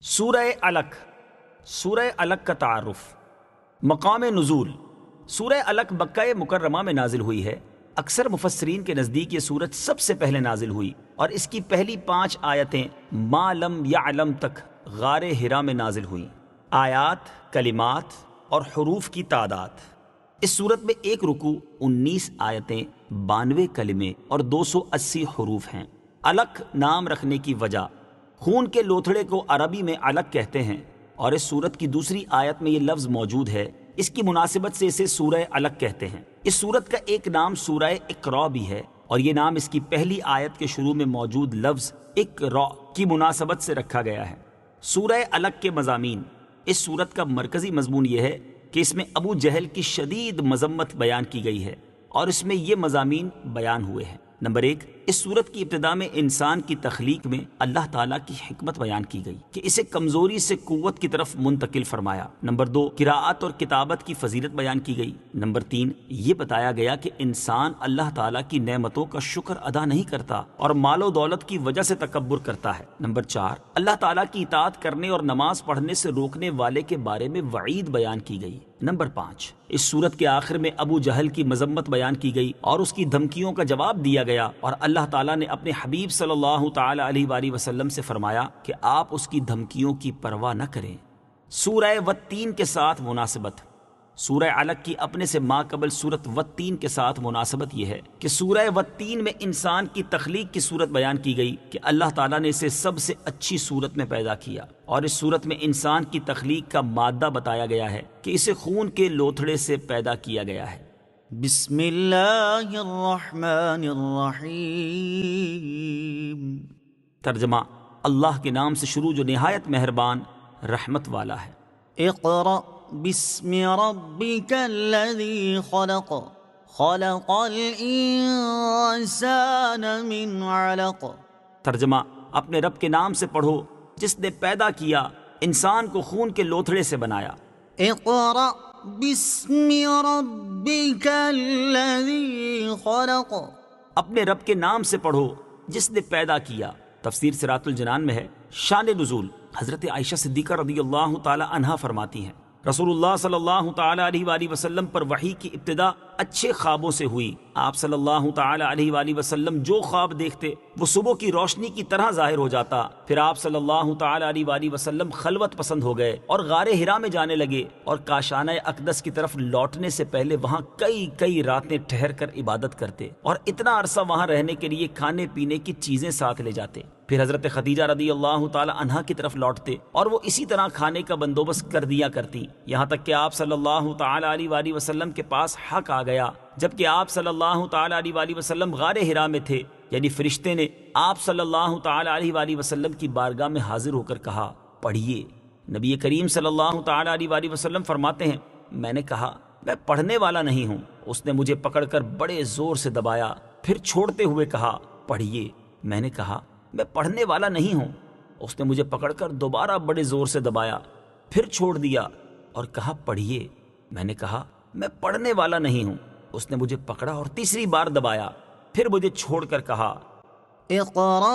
سورہ علق، سورہ علق کا تعارف۔ مقام نزول، سورہ علق مکہ مکرمہ میں نازل ہوئی ہے۔ اکثر مفسرین کے نزدیک یہ سورت سب سے پہلے نازل ہوئی اور اس کی پہلی 5 آیتیں ما لم یعلم تک غار حرا میں نازل ہوئیں۔ آیات، کلمات اور حروف کی تعداد: اس سورت میں 1 رکوع، 19 آیتیں، 92 کلمے اور 280 حروف ہیں۔ علق نام رکھنے کی وجہ: خون کے لوتھڑے کو عربی میں علق کہتے ہیں اور اس سورت کی دوسری آیت میں یہ لفظ موجود ہے، اس کی مناسبت سے اسے سورہ علق کہتے ہیں۔ اس سورت کا ایک نام سورہ اقرا بھی ہے اور یہ نام اس کی پہلی آیت کے شروع میں موجود لفظ اقرا کی مناسبت سے رکھا گیا ہے۔ سورہ علق کے مضامین: اس سورت کا مرکزی مضمون یہ ہے کہ اس میں ابو جہل کی شدید مذمت بیان کی گئی ہے اور اس میں یہ مضامین بیان ہوئے ہیں۔ نمبر 1، اس سورت کی ابتدا میں انسان کی تخلیق میں اللہ تعالیٰ کی حکمت بیان کی گئی کہ اسے کمزوری سے قوت کی طرف منتقل فرمایا۔ نمبر 2، قراءت اور کتابت کی فضیلت بیان کی گئی۔ نمبر 3، یہ بتایا گیا کہ انسان اللہ تعالیٰ کی نعمتوں کا شکر ادا نہیں کرتا اور مال و دولت کی وجہ سے تکبر کرتا ہے۔ نمبر 4، اللہ تعالیٰ کی اطاعت کرنے اور نماز پڑھنے سے روکنے والے کے بارے میں وعید بیان کی گئی۔ نمبر 5، اس سورت کے آخر میں ابو جہل کی مذمت بیان کی گئی اور اس کی دھمکیوں کا جواب دیا گیا اور اللہ تعالیٰ نے اپنے حبیب صلی اللہ تعالی علیہ وآلہ وسلم سے فرمایا کہ آپ اس کی دھمکیوں کی پرواہ نہ کریں۔ سورہ والتین کے ساتھ مناسبت: سورہ علق کی اپنے سے ماقبل سورت والتین کے ساتھ مناسبت یہ ہے کہ سورہ والتین میں انسان کی تخلیق کی صورت بیان کی گئی کہ اللہ تعالیٰ نے اسے سب سے اچھی صورت میں پیدا کیا، اور اس صورت میں انسان کی تخلیق کا مادہ بتایا گیا ہے کہ اسے خون کے لوتھڑے سے پیدا کیا گیا ہے۔ بسم اللہ الرحمن الرحیم۔ ترجمہ: اللہ کے نام سے شروع جو نہایت مہربان رحمت والا ہے۔ اقرأ بسم ربک الذی خلق، خلق الانسان من علق۔ ترجمہ: اپنے رب کے نام سے پڑھو جس نے پیدا کیا انسان کو خون کے لوتھڑے سے بنایا۔ اقرأ بسم ربک الذی خلق، اپنے رب کے نام سے پڑھو جس نے پیدا کیا۔ تفسیر صراط الجنان میں ہے۔ شان نزول: حضرت عائشہ صدیقہ رضی اللہ تعالی عنہا فرماتی ہیں رسول اللہ صلی اللہ تعالی علیہ وآلہ وسلم پر وحی کی ابتدا اچھے خوابوں سے ہوئی۔ آپ صلی اللہ تعالی علیہ وآلہ وسلم جو خواب دیکھتے وہ صبح کی روشنی کی طرح ظاہر ہو جاتا۔ پھر آپ صلی اللہ تعالی علیہ وآلہ وسلم خلوت پسند ہو گئے اور غار حرا میں جانے لگے اور کاشانہ اقدس کی طرف لوٹنے سے پہلے وہاں کئی راتیں ٹھہر کر عبادت کرتے اور اتنا عرصہ وہاں رہنے کے لیے کھانے پینے کی چیزیں ساتھ لے جاتے۔ پھر حضرت خدیجہ رضی اللہ تعالی عنہا کی طرف لوٹتے اور وہ اسی طرح کھانے کا بندوبست کر دیا کرتی، یہاں تک کہ آپ صلی اللہ تعالی علیہ وآلہ وسلم کے پاس حق آ گیا جبکہ آپ صلی اللہ تعالی علیہ وآلہ وسلم غار حرا میں تھے، یعنی فرشتے نے آپ صلی اللہ تعالی علیہ وآلہ وسلم کی بارگاہ میں حاضر ہو کر کہا پڑھیے۔ نبی کریم صلی اللہ تعالی علیہ وآلہ وسلم فرماتے ہیں میں نے کہا میں پڑھنے والا نہیں ہوں۔ اس نے مجھے پکڑ کر بڑے زور سے دبایا، پھر چھوڑتے ہوئے کہا پڑھیے۔ میں نے کہا میں پڑھنے والا نہیں ہوں۔ اس نے مجھے پکڑ کر دوبارہ بڑے زور سے دبایا، پھر چھوڑ دیا اور کہا پڑھیے۔ میں نے کہا میں پڑھنے والا نہیں ہوں۔ اس نے مجھے پکڑا اور تیسری بار دبایا، پھر مجھے چھوڑ کر کہا اقرأ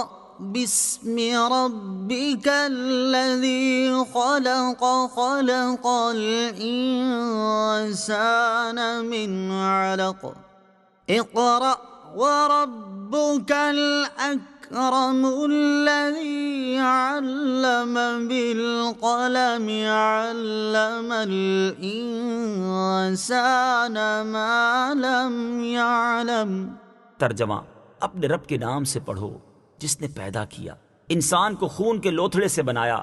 بسم ربک الذی خلق، خلق الانسان من علق، اقرأ وربک الاکرم الذی علم بالقلم، علم الانسان ما لم يعلم۔ ترجمہ: اپنے رب کے نام سے پڑھو جس نے پیدا کیا انسان کو خون کے لوتھڑے سے بنایا۔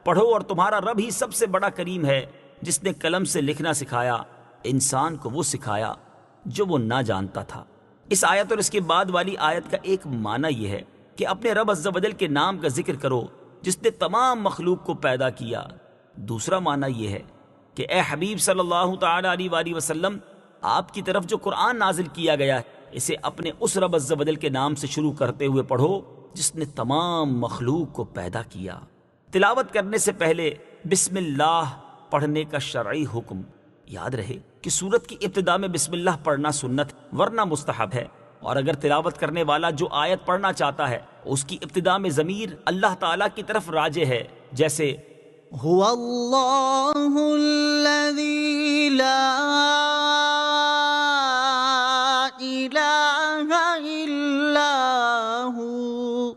پڑھو اور تمہارا رب ہی سب سے بڑا کریم ہے جس نے قلم سے لکھنا سکھایا، انسان کو وہ سکھایا جو وہ نہ جانتا تھا۔ اس آیت اور اس کے بعد والی آیت کا ایک معنی یہ ہے کہ اپنے رب عز و جل کے نام کا ذکر کرو جس نے تمام مخلوق کو پیدا کیا۔ دوسرا معنی یہ ہے کہ اے حبیب صلی اللہ تعالی علیہ وآلہ وسلم، آپ کی طرف جو قرآن نازل کیا گیا ہے اسے اپنے اس رب عز و جل کے نام سے شروع کرتے ہوئے پڑھو جس نے تمام مخلوق کو پیدا کیا۔ تلاوت کرنے سے پہلے بسم اللہ پڑھنے کا شرعی حکم۔ یاد رہے کہ سورت کی ابتدا میں بسم اللہ پڑھنا سنت ورنہ مستحب ہے، اور اگر تلاوت کرنے والا جو آیت پڑھنا چاہتا ہے اس کی ابتدا میں ضمیر اللہ تعالیٰ کی طرف راجع ہے، جیسے هو الله الذي لا إله إلا هو.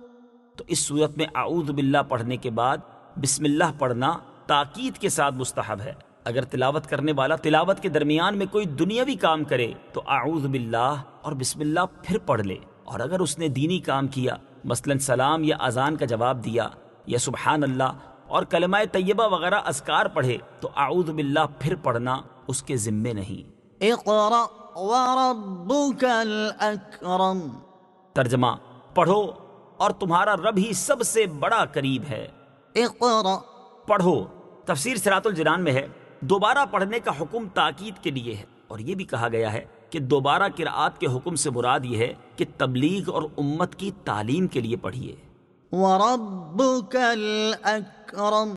تو اس صورت میں اعوذ باللہ پڑھنے کے بعد بسم اللہ پڑھنا تاکید کے ساتھ مستحب ہے. اگر تلاوت کرنے والا تلاوت کے درمیان میں کوئی دنیاوی کام کرے تو اعوذ باللہ اور بسم اللہ پھر پڑھ لے، اور اگر اس نے دینی کام کیا مثلا سلام یا اذان کا جواب دیا یا سبحان اللہ اور کلمہ طیبہ وغیرہ اذکار پڑھے تو اعوذ باللہ پھر پڑھنا اس کے ذمے نہیں. اقرأ وربك الأكرم. ترجمہ: پڑھو اور تمہارا رب ہی سب سے بڑا قریب ہے. اقرأ. پڑھو. تفسیر صراط الجنان میں ہے دوبارہ پڑھنے کا حکم تاکید کے لیے ہے، اور یہ بھی کہا گیا ہے کہ دوبارہ قرآت کے حکم سے مراد یہ ہے کہ تبلیغ اور امت کی تعلیم کے لیے پڑھیے. وربك الأكرم.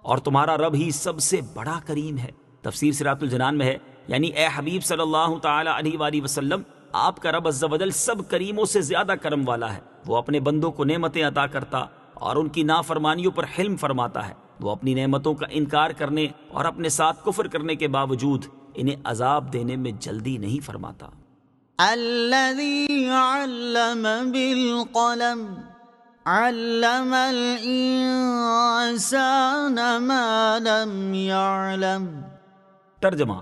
اور تمہارا رب ہی سب سے بڑا کریم ہے. تفسیر صراط الجنان میں ہے یعنی اے حبیب صلی اللہ تعالی علیہ وآلہ وسلم، آپ کا رب عز و جل سب کریموں سے زیادہ کرم والا ہے. وہ اپنے بندوں کو نعمتیں عطا کرتا اور ان کی نافرمانیوں پر حلم فرماتا ہے. وہ اپنی نعمتوں کا انکار کرنے اور اپنے ساتھ کفر کرنے کے باوجود انہیں عذاب دینے میں جلدی نہیں فرماتا. الذي علم بالقلم علم الإنسان ما لم يعلم. ترجمہ: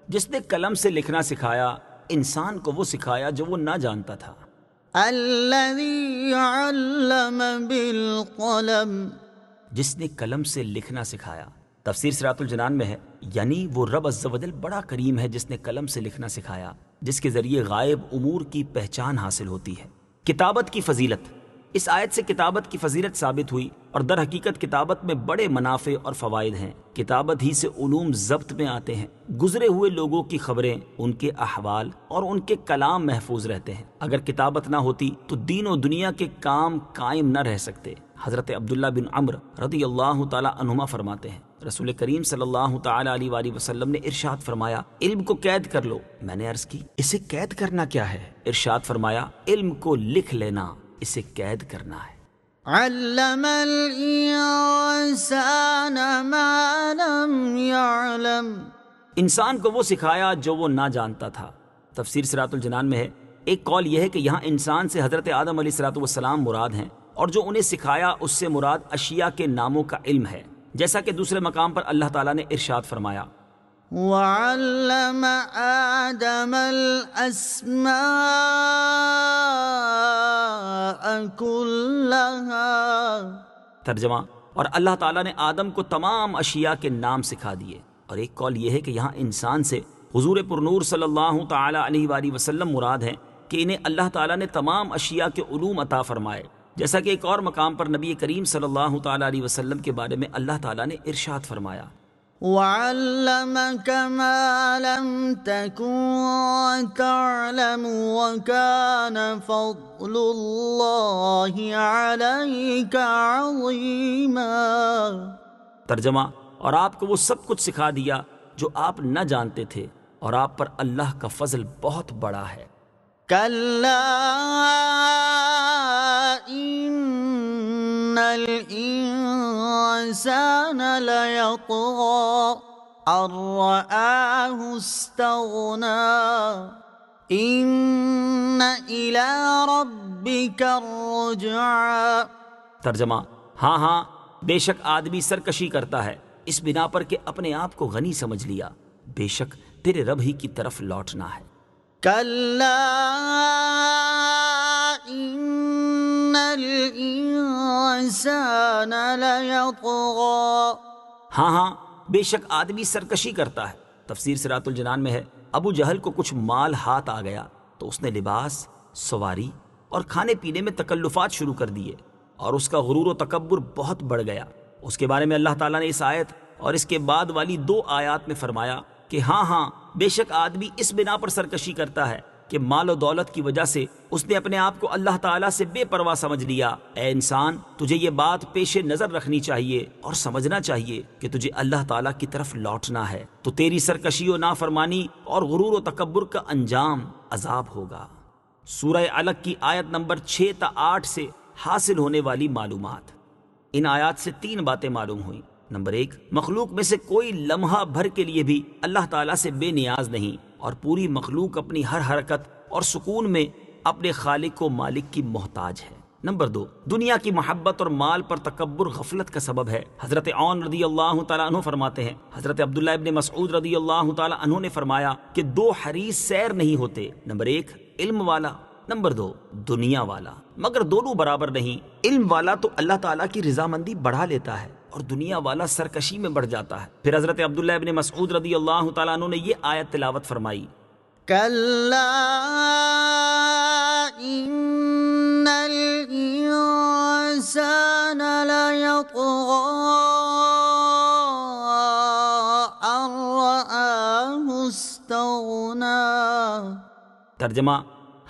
جس نے قلم سے لکھنا سکھایا انسان کو وہ سکھایا جو وہ نہ جانتا تھا. الذي علم بالقلم. جس نے قلم سے لکھنا سکھایا. تفسیر صراط الجنان میں ہے یعنی وہ رب عز و جل بڑا کریم ہے جس نے قلم سے لکھنا سکھایا، جس کے ذریعے غائب امور کی پہچان حاصل ہوتی ہے. کتابت کی فضیلت. اس آیت سے کتابت کی فضیلت ثابت ہوئی، اور در حقیقت کتابت میں بڑے منافع اور فوائد ہیں. کتابت ہی سے علوم ضبط میں آتے ہیں. گزرے ہوئے لوگوں کی خبریں، ان کے احوال اور ان کے کلام محفوظ رہتے ہیں. اگر کتابت نہ ہوتی تو دین و دنیا کے کام قائم نہ رہ سکتے. حضرت عبداللہ بن عمر رضی اللہ تعالی عنہما فرماتے ہیں رسول کریم صلی اللہ تعالی علیہ وآلہ وسلم نے ارشاد فرمایا علم کو قید کر لو. میں نے عرض کی اسے قید کرنا کیا ہے؟ ارشاد فرمایا علم کو لکھ لینا اسے قید کرنا ہے. علم الانسان ما لم يعلم. انسان کو وہ سکھایا جو وہ نہ جانتا تھا. تفسیر صراط الجنان میں ہے ایک قول یہ ہے کہ یہاں انسان سے حضرت آدم علیہ الصلوۃ والسلام مراد ہیں، اور جو انہیں سکھایا اس سے مراد اشیاء کے ناموں کا علم ہے، جیسا کہ دوسرے مقام پر اللہ تعالیٰ نے ارشاد فرمایا وعلم آدم الأسماء كلها. ترجمہ: اور اللہ تعالیٰ نے آدم کو تمام اشیاء کے نام سکھا دیے. اور ایک قول یہ ہے کہ یہاں انسان سے حضور پرنور صلی اللہ تعالی علیہ وآلہ وسلم مراد ہیں کہ انہیں اللہ تعالیٰ نے تمام اشیاء کے علوم عطا فرمائے، جیسا کہ ایک اور مقام پر نبی کریم صلی اللہ تعالی علیہ وسلم کے بارے میں اللہ تعالیٰ نے ارشاد فرمایا وعلمك ما لم تكن تعلم وكان فضل الله عليك عظيما. ترجمہ: اور آپ کو وہ سب کچھ سکھا دیا جو آپ نہ جانتے تھے، اور آپ پر اللہ کا فضل بہت بڑا ہے. كلا إن الإنسان ليطغى أن رآه استغنى إن إلى ربك الرجعى. ترجمہ: ہاں بے شک آدمی سرکشی کرتا ہے اس بنا پر کہ اپنے آپ کو غنی سمجھ لیا، بے شک تیرے رب ہی کی طرف لوٹنا ہے. كلا إن الإنسان ليطغى. ہاں بے شک آدمی سرکشی کرتا ہے. تفسیر صراط الجنان میں ہے ابو جہل کو کچھ مال ہاتھ آ گیا تو اس نے لباس، سواری اور کھانے پینے میں تکلفات شروع کر دیے، اور اس کا غرور و تکبر بہت بڑھ گیا. اس کے بارے میں اللہ تعالیٰ نے اس آیت اور اس کے بعد والی 2 آیات میں فرمایا کہ ہاں بے شک آدمی اس بنا پر سرکشی کرتا ہے کہ مال و دولت کی وجہ سے اس نے اپنے آپ کو اللہ تعالیٰ سے بے پرواہ سمجھ لیا. اے انسان، تجھے یہ بات پیش نظر رکھنی چاہیے اور سمجھنا چاہیے کہ تجھے اللہ تعالیٰ کی طرف لوٹنا ہے، تو تیری سرکشی و نافرمانی اور غرور و تکبر کا انجام عذاب ہوگا. سورہ علق کی آیت نمبر 6 تا 8 سے حاصل ہونے والی معلومات. ان آیات سے 3 باتیں معلوم ہوئیں. نمبر 1، مخلوق میں سے کوئی لمحہ بھر کے لیے بھی اللہ تعالیٰ سے بے نیاز نہیں، اور پوری مخلوق اپنی ہر حرکت اور سکون میں اپنے خالق و مالک کی محتاج ہے۔ نمبر 2، دنیا کی محبت اور مال پر تکبر غفلت کا سبب ہے۔ حضرت عون رضی اللہ تعالیٰ عنہ فرماتے ہیں، حضرت عبداللہ ابن مسعود رضی اللہ تعالیٰ عنہ نے فرمایا کہ 2 حریص سیر نہیں ہوتے، نمبر 1 علم والا، نمبر 2 دنیا والا، مگر دونوں برابر نہیں۔ علم والا تو اللہ تعالیٰ کی رضامندی بڑھا لیتا ہے اور دنیا والا سرکشی میں بڑھ جاتا ہے۔ پھر حضرت عبداللہ ابن مسعود رضی اللہ تعالیٰ عنہ نے یہ آیت تلاوت فرمائی، كلا إن الإنسان ليطغى أن رآه استغنى۔ ترجمہ،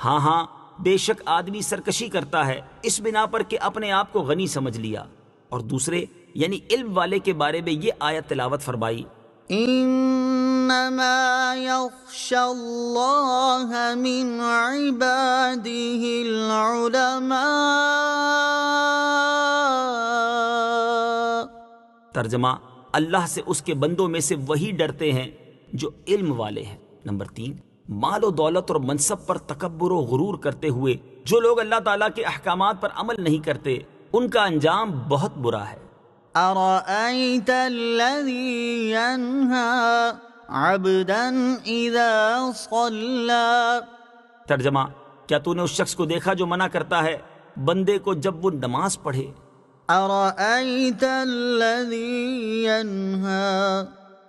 ہاں بے شک آدمی سرکشی کرتا ہے اس بنا پر کہ اپنے آپ کو غنی سمجھ لیا۔ اور دوسرے یعنی علم والے کے بارے میں یہ آیت تلاوت فرمائی، إنما يخشى الله من عباده العلماء۔ ترجمہ، اللہ سے اس کے بندوں میں سے وہی ڈرتے ہیں جو علم والے ہیں۔ نمبر 3، مال و دولت اور منصب پر تکبر و غرور کرتے ہوئے جو لوگ اللہ تعالیٰ کے احکامات پر عمل نہیں کرتے، ان کا انجام بہت برا ہے۔ أرأيت الذي ينهى عبدا إذا صلى۔ ترجمہ، کیا تو نے اس شخص کو دیکھا جو منع کرتا ہے بندے کو جب وہ نماز پڑھے؟ أرأيت الذي ينهى،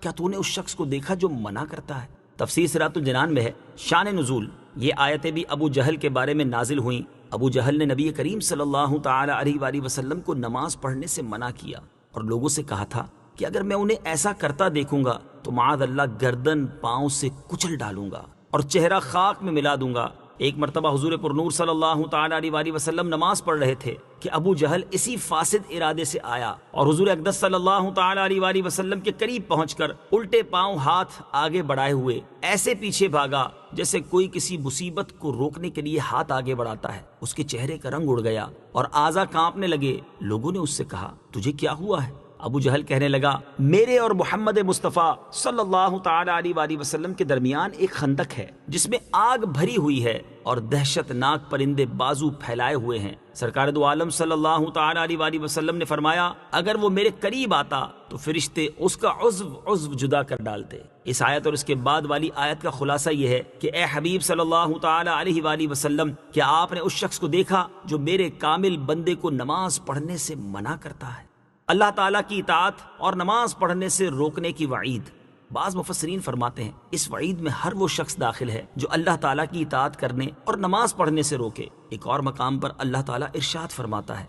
کیا تو نے اس شخص کو دیکھا جو منع کرتا ہے؟ تفسیر صراط الجنان میں ہے، شان نزول، یہ آیتیں بھی ابو جہل کے بارے میں نازل ہوئیں۔ ابو جہل نے نبی کریم صلی اللہ تعالی علیہ وآلہ وسلم کو نماز پڑھنے سے منع کیا اور لوگوں سے کہا تھا کہ اگر میں انہیں ایسا کرتا دیکھوں گا تو معاذ اللہ گردن پاؤں سے کچل ڈالوں گا اور چہرہ خاک میں ملا دوں گا۔ ایک مرتبہ حضور پر نور صلی اللہ تعالی علیہ وآلہ وسلم نماز پڑھ رہے تھے کہ ابو جہل اسی فاسد ارادے سے آیا اور حضور اقدس صلی اللہ تعالی علیہ وآلہ وسلم کے قریب پہنچ کر الٹے پاؤں ہاتھ آگے بڑھائے ہوئے ایسے پیچھے بھاگا جیسے کوئی کسی مصیبت کو روکنے کے لیے ہاتھ آگے بڑھاتا ہے۔ اس کے چہرے کا رنگ اڑ گیا اور اعضا کانپنے لگے۔ لوگوں نے اس سے کہا، تجھے کیا ہوا ہے؟ ابو جہل کہنے لگا، میرے اور محمد مصطفیٰ صلی اللہ تعالی علیہ وآلہ وسلم کے درمیان ایک خندق ہے جس میں آگ بھری ہوئی ہے اور دہشت ناک پرندے بازو پھیلائے ہوئے ہیں۔ سرکار دو عالم صلی اللہ تعالی علیہ وآلہ وسلم نے فرمایا، اگر وہ میرے قریب آتا تو فرشتے اس کا عضو جدا کر ڈالتے۔ اس آیت اور اس کے بعد والی آیت کا خلاصہ یہ ہے کہ اے حبیب صلی اللہ تعالی علیہ وآلہ وسلم، کیا آپ نے اس شخص کو دیکھا جو میرے کامل بندے کو نماز پڑھنے سے منع کرتا ہے؟ اللہ تعالیٰ کی اطاعت اور نماز پڑھنے سے روکنے کی وعید۔ بعض مفسرین فرماتے ہیں اس وعید میں ہر وہ شخص داخل ہے جو اللہ تعالیٰ کی اطاعت کرنے اور نماز پڑھنے سے روکے۔ ایک اور مقام پر اللہ تعالیٰ ارشاد فرماتا ہے،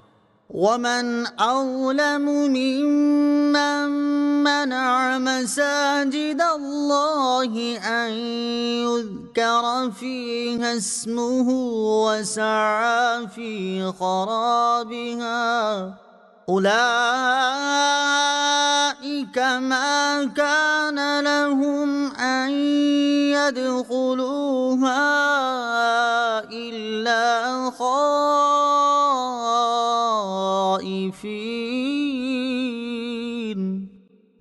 ومن أظلم ممن منع مساجد الله أن يذكر فيها اسمه وسعى في خرابها أولئك ما كان لهم أن يدخلوها إلا خائفين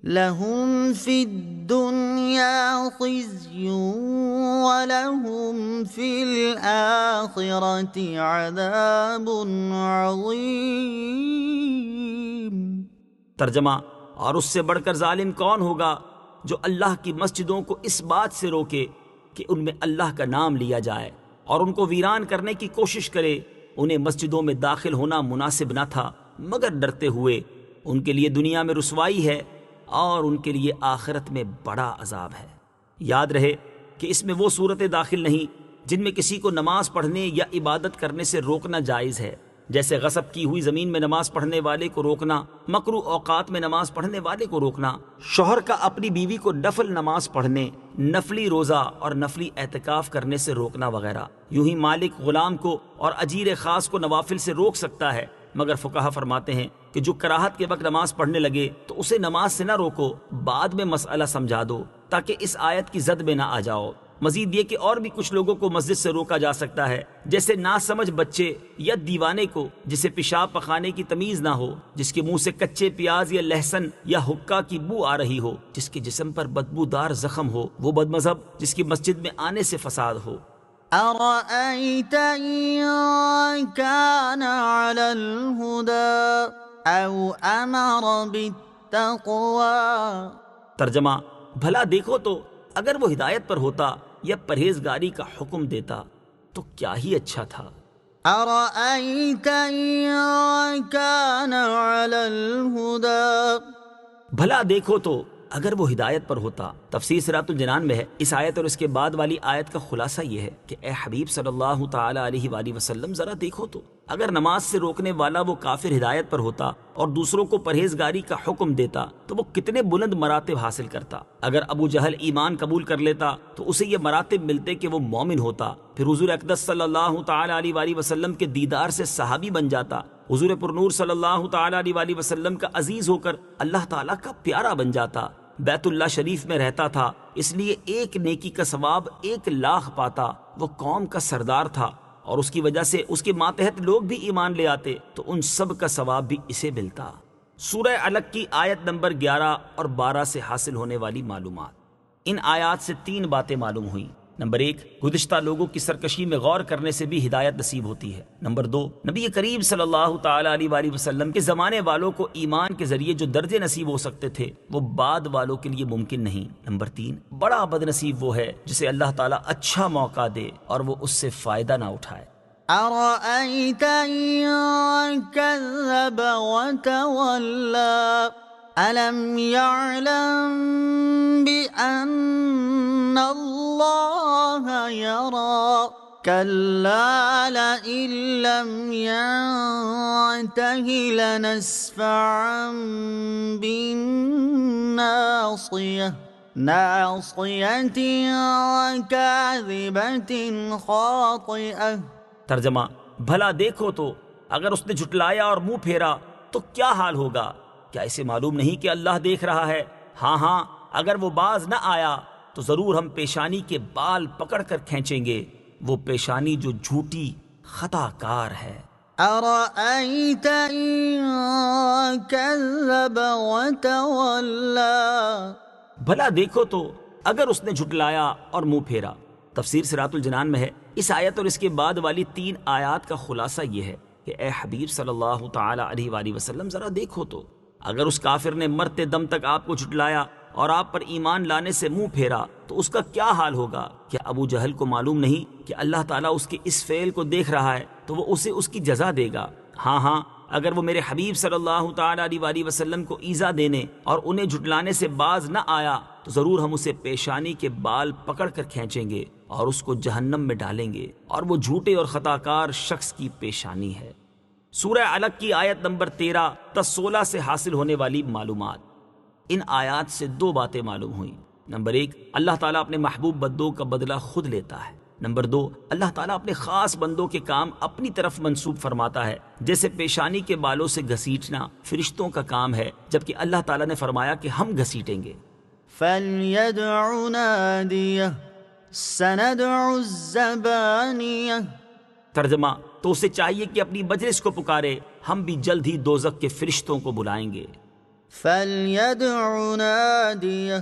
لهم في الدنيا خزي ولهم في الآخرة عذاب عظيم۔ ترجمہ، اور اس سے بڑھ کر ظالم کون ہوگا جو اللہ کی مسجدوں کو اس بات سے روکے کہ ان میں اللہ کا نام لیا جائے اور ان کو ویران کرنے کی کوشش کرے۔ انہیں مسجدوں میں داخل ہونا مناسب نہ تھا مگر ڈرتے ہوئے، ان کے لیے دنیا میں رسوائی ہے اور ان کے لیے آخرت میں بڑا عذاب ہے۔ یاد رہے کہ اس میں وہ صورتیں داخل نہیں جن میں کسی کو نماز پڑھنے یا عبادت کرنے سے روکنا جائز ہے، جیسے غصب کی ہوئی زمین میں نماز پڑھنے والے کو روکنا، مکروہ اوقات میں نماز پڑھنے والے کو روکنا، شوہر کا اپنی بیوی کو نفل نماز پڑھنے، نفلی روزہ اور نفلی اعتکاف کرنے سے روکنا وغیرہ۔ یوں ہی مالک غلام کو اور اجیر خاص کو نوافل سے روک سکتا ہے، مگر فقہا فرماتے ہیں کہ جو کراہت کے وقت نماز پڑھنے لگے تو اسے نماز سے نہ روکو، بعد میں مسئلہ سمجھا دو تاکہ اس آیت کی زد میں نہ آ جاؤ۔ مزید یہ کہ اور بھی کچھ لوگوں کو مسجد سے روکا جا سکتا ہے، جیسے ناسمجھ بچے یا دیوانے کو جسے پیشاب پخانے کی تمیز نہ ہو، جس کے منہ سے کچے پیاز یا لہسن یا حکا کی بو آ رہی ہو، جس کے جسم پر بدبودار زخم ہو، وہ بد مذہب جس کی مسجد میں آنے سے فساد ہو۔ أرأيت إن كان على الهدى أو أمر بالتقوى۔ ترجمہ، بھلا دیکھو تو اگر وہ ہدایت پر ہوتا یا پرہیزگاری کا حکم دیتا تو کیا ہی اچھا تھا۔ أرأيت إن كان على الهدى، بھلا دیکھو تو اگر وہ ہدایت پر ہوتا۔ تفسیر صراط الجنان میں ہے، اس آیت اور اس کے بعد والی آیت کا خلاصہ یہ ہے کہ اے حبیب صلی اللہ تعالی علیہ وآلہ وسلم، ذرا دیکھو تو اگر نماز سے روکنے والا وہ کافر ہدایت پر ہوتا اور دوسروں کو پرہیزگاری کا حکم دیتا تو وہ کتنے بلند مراتب حاصل کرتا۔ اگر ابو جہل ایمان قبول کر لیتا تو اسے یہ مراتب ملتے کہ وہ مومن ہوتا، پھر حضور اقدس صلی اللہ تعالی علیہ وآلہ وسلم کے دیدار سے صحابی بن جاتا، حضور پرنور صلی اللہ تعالی علیہ وآلہ وسلم کا عزیز ہو کر اللہ تعالیٰ کا پیارا بن جاتا، بیت اللہ شریف میں رہتا تھا، اس لیے ایک نیکی کا ثواب 1,00,000 پاتا، وہ قوم کا سردار تھا اور اس کی وجہ سے اس کے ماتحت لوگ بھی ایمان لے آتے تو ان سب کا ثواب بھی اسے ملتا۔ سورہ علق کی آیت نمبر 11 اور 12 سے حاصل ہونے والی معلومات۔ ان آیات سے 3 باتیں معلوم ہوئیں۔ نمبر 1، گزشتہ لوگوں کی سرکشی میں غور کرنے سے بھی ہدایت نصیب ہوتی ہے۔ نمبر 2، نبی کریم صلی اللہ تعالی علیہ وآلہ وسلم کے زمانے والوں کو ایمان کے ذریعے جو درجے نصیب ہو سکتے تھے وہ بعد والوں کے لیے ممکن نہیں۔ نمبر 3، بڑا بد نصیب وہ ہے جسے اللہ تعالیٰ اچھا موقع دے اور وہ اس سے فائدہ نہ اٹھائے۔ أرأيت إن كذب وتولى ألم يعلم بأن الله يرى كلا لئن لم ينته لنسفعا بالناصية ناصية كاذبة خاطئة۔ ترجمہ، بھلا دیکھو تو اگر اس نے جھٹلایا اور منہ پھیرا تو کیا حال ہوگا؟ کیا اسے معلوم نہیں کہ اللہ دیکھ رہا ہے؟ ہاں، اگر وہ باز نہ آیا تو ضرور ہم پیشانی کے بال پکڑ کر کھینچیں گے، وہ پیشانی جو جھوٹی خطا کار ہے۔ أرأيت إن كذب وتولى، بھلا دیکھو تو اگر اس نے جھٹلایا اور منہ پھیرا۔ تفسیر صراط الجنان میں ہے، اس آیت اور اس کے بعد والی 3 آیات کا خلاصہ یہ ہے کہ اے حبیب صلی اللہ تعالی علیہ وآلہ وسلم، ذرا دیکھو تو اگر اس کافر نے مرتے دم تک آپ کو جھٹلایا اور آپ پر ایمان لانے سے منہ پھیرا تو اس کا کیا حال ہوگا؟ کیا ابو جہل کو معلوم نہیں کہ اللہ تعالیٰ اس کے اس فعل کو دیکھ رہا ہے تو وہ اسے اس کی جزا دے گا؟ ہاں، اگر وہ میرے حبیب صلی اللہ تعالی علیہ وآلہ وسلم کو ایذا دینے اور انہیں جھٹلانے سے باز نہ آیا تو ضرور ہم اسے پیشانی کے بال پکڑ کر کھینچیں گے اور اس کو جہنم میں ڈالیں گے، اور وہ جھوٹے اور خطا کار شخص کی پیشانی ہے۔ سورہ علق کی آیت نمبر 13 تا 16 سے حاصل ہونے والی معلومات۔ ان آیات سے 2 باتیں معلوم ہوئیں۔ نمبر 1، اللہ تعالیٰ اپنے محبوب بندوں کا بدلہ خود لیتا ہے۔ نمبر 2، اللہ تعالیٰ اپنے خاص بندوں کے کام اپنی طرف منسوب فرماتا ہے، جیسے پیشانی کے بالوں سے گھسیٹنا فرشتوں کا کام ہے، جبکہ اللہ تعالیٰ نے فرمایا کہ ہم گھسیٹیں گے۔ فَلْيَدْعُ نَادِيَهُ سَنَدْعُ الزَّبَانِيَةَ۔ ترجمہ، تو اسے چاہیے کہ اپنی مجلس کو پکارے، ہم بھی جلد ہی دوزخ کے فرشتوں کو بلائیں گے۔ فَلْيَدْعُ نَادِيَهُ،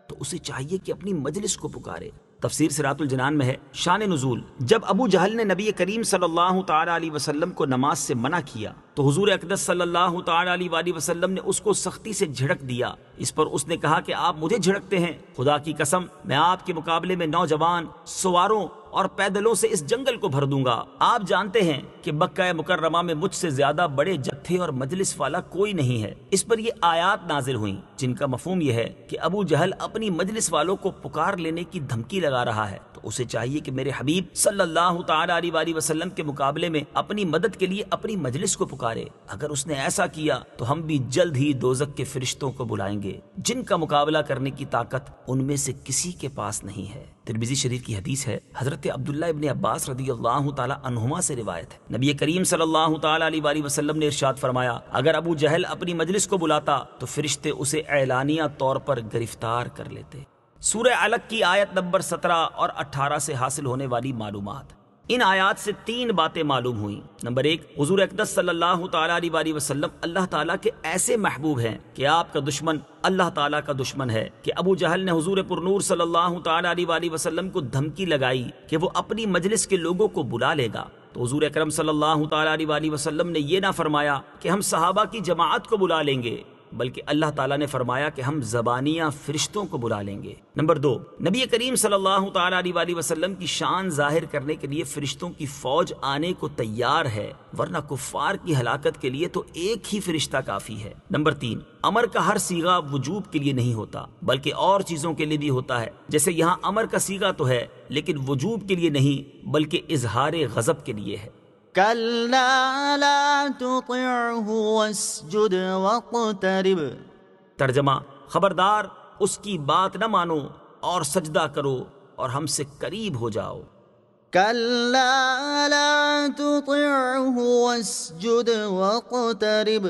تو اسے چاہیے کہ اپنی مجلس کو پکارے۔ تفسیر صراط الجنان میں ہے، شان نزول، جب ابو جہل نے نبی کریم صلی اللہ تعالی علیہ وسلم کو نماز سے منع کیا تو حضور اقدس صلی اللہ تعالی علیہ وآلہ وسلم نے اس کو سختی سے جھڑک دیا۔ اس پر اس نے کہا کہ آپ مجھے جھڑکتے ہیں؟ خدا کی قسم، میں آپ کے مقابلے میں نوجوان، سواروں اور پیدلوں سے اس جنگل کو بھر دوں گا۔ آپ جانتے ہیں کہ مکہ مکرمہ میں مجھ سے زیادہ بڑے جتھے اور مجلس والا کوئی نہیں ہے۔ اس پر یہ آیات نازل ہوئیں جن کا مفہوم یہ ہے کہ ابو جہل اپنی مجلس والوں کو پکار لینے کی دھمکی لگا رہا ہے، تو اسے چاہیے کہ میرے حبیب صلی اللہ تعالی علیہ وآلہ وسلم کے مقابلے میں اپنی مدد کے لیے اپنی مجلس کو پکارے۔ اگر اس نے ایسا کیا تو ہم بھی جلد ہی دوزخ کے فرشتوں کو بلائیں گے، جن کا مقابلہ کرنے کی طاقت ان میں سے کسی کے پاس نہیں ہے۔ ترمذی شریف کی حدیث ہے، حضرت عبداللہ ابن عباس رضی اللہ تعالی عنہما سے روایت ہے، نبی کریم صلی اللہ تعالی علیہ وآلہ وسلم نے ارشاد فرمایا، اگر ابو جہل اپنی مجلس کو بلاتا تو فرشتے اسے اعلانیہ طور پر گرفتار کر لیتے۔ سورہ علق کی آیت نمبر 17 اور 18 سے حاصل ہونے والی معلومات۔ ان آیات سے 3 باتیں معلوم ہوئیں۔ نمبر 1، حضور اقدس صلی اللہ تعالیٰ علیہ وآلہ وسلم اللہ تعالیٰ کے ایسے محبوب ہیں کہ آپ کا دشمن اللہ تعالیٰ کا دشمن ہے، کہ ابو جہل نے حضور پرنور صلی اللہ تعالیٰ علیہ وآلہ وسلم کو دھمکی لگائی کہ وہ اپنی مجلس کے لوگوں کو بلا لے گا، تو حضور اکرم صلی اللہ تعالیٰ علیہ وآلہ وسلم نے یہ نہ فرمایا کہ ہم صحابہ کی جماعت کو بلا لیں گے، بلکہ اللہ تعالیٰ نے فرمایا کہ ہم زبانیاں فرشتوں کو بلا لیں گے۔ نمبر 2، نبی کریم صلی اللہ تعالیٰ علیہ وآلہ وسلم کی شان ظاہر کرنے کے لیے فرشتوں کی فوج آنے کو تیار ہے، ورنہ کفار کی ہلاکت کے لیے تو ایک ہی فرشتہ کافی ہے۔ نمبر 3، امر کا ہر صیغہ وجوب کے لیے نہیں ہوتا بلکہ اور چیزوں کے لیے بھی ہوتا ہے، جیسے یہاں امر کا صیغہ تو ہے لیکن وجوب کے لیے نہیں بلکہ اظہار غضب کے لیے ہے۔ كلا لا تطعه واسجد واقترب۔ ترجمہ، خبردار اس کی بات نہ مانو اور سجدہ کرو اور ہم سے قریب ہو جاؤ۔ كلا لا تطعه واسجد واقترب۔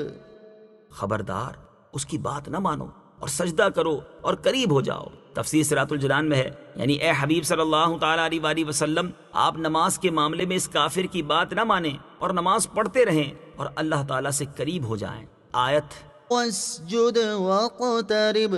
خبردار اس کی بات نہ مانو اور سجدہ کرو اور قریب ہو جاؤ۔ تفسیر صراط الجنان میں ہے، یعنی اے حبیب صلی اللہ تعالیٰ علیہ وآلہ وسلم، آپ نماز کے معاملے میں اس کافر کی بات نہ مانیں اور نماز پڑھتے رہیں اور اللہ تعالیٰ سے قریب ہو جائیں۔ آیت واسجد واقترب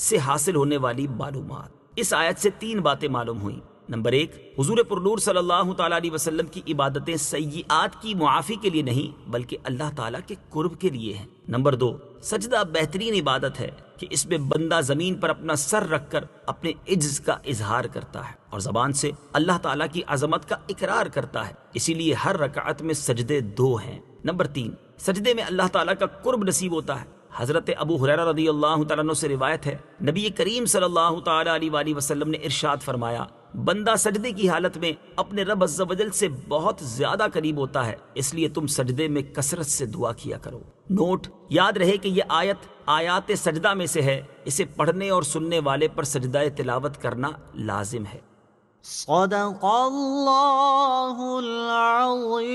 سے حاصل ہونے والی معلومات۔ اس آیت سے 3 باتیں معلوم ہوئیں۔ نمبر 1، حضور پرنور صلی اللہ تعالیٰ علیہ وسلم کی عبادتیں سیئات کی معافی کے لیے نہیں بلکہ اللہ تعالیٰ کے قرب کے لیے ہیں۔ نمبر 2، سجدہ بہترین عبادت ہے کہ اس میں بندہ زمین پر اپنا سر رکھ کر اپنے عجز کا اظہار کرتا ہے اور زبان سے اللہ تعالیٰ کی عظمت کا اقرار کرتا ہے، اسی لیے ہر رکعت میں سجدے 2 ہیں۔ نمبر 3، سجدے میں اللہ تعالیٰ کا قرب نصیب ہوتا ہے۔ حضرت ابو ہریرہ رضی اللہ تعالیٰ عنہ سے روایت ہے، نبی کریم صلی اللہ تعالیٰ علیہ وآلہ وسلم نے ارشاد فرمایا، بندہ سجدے کی حالت میں اپنے رب عز و جل سے بہت زیادہ قریب ہوتا ہے، اس لیے تم سجدے میں کثرت سے دعا کیا کرو۔ نوٹ، یاد رہے کہ یہ آیت آیات سجدہ میں سے ہے، اسے پڑھنے اور سننے والے پر سجدہ تلاوت کرنا لازم ہے۔ صدق اللہ العظیم۔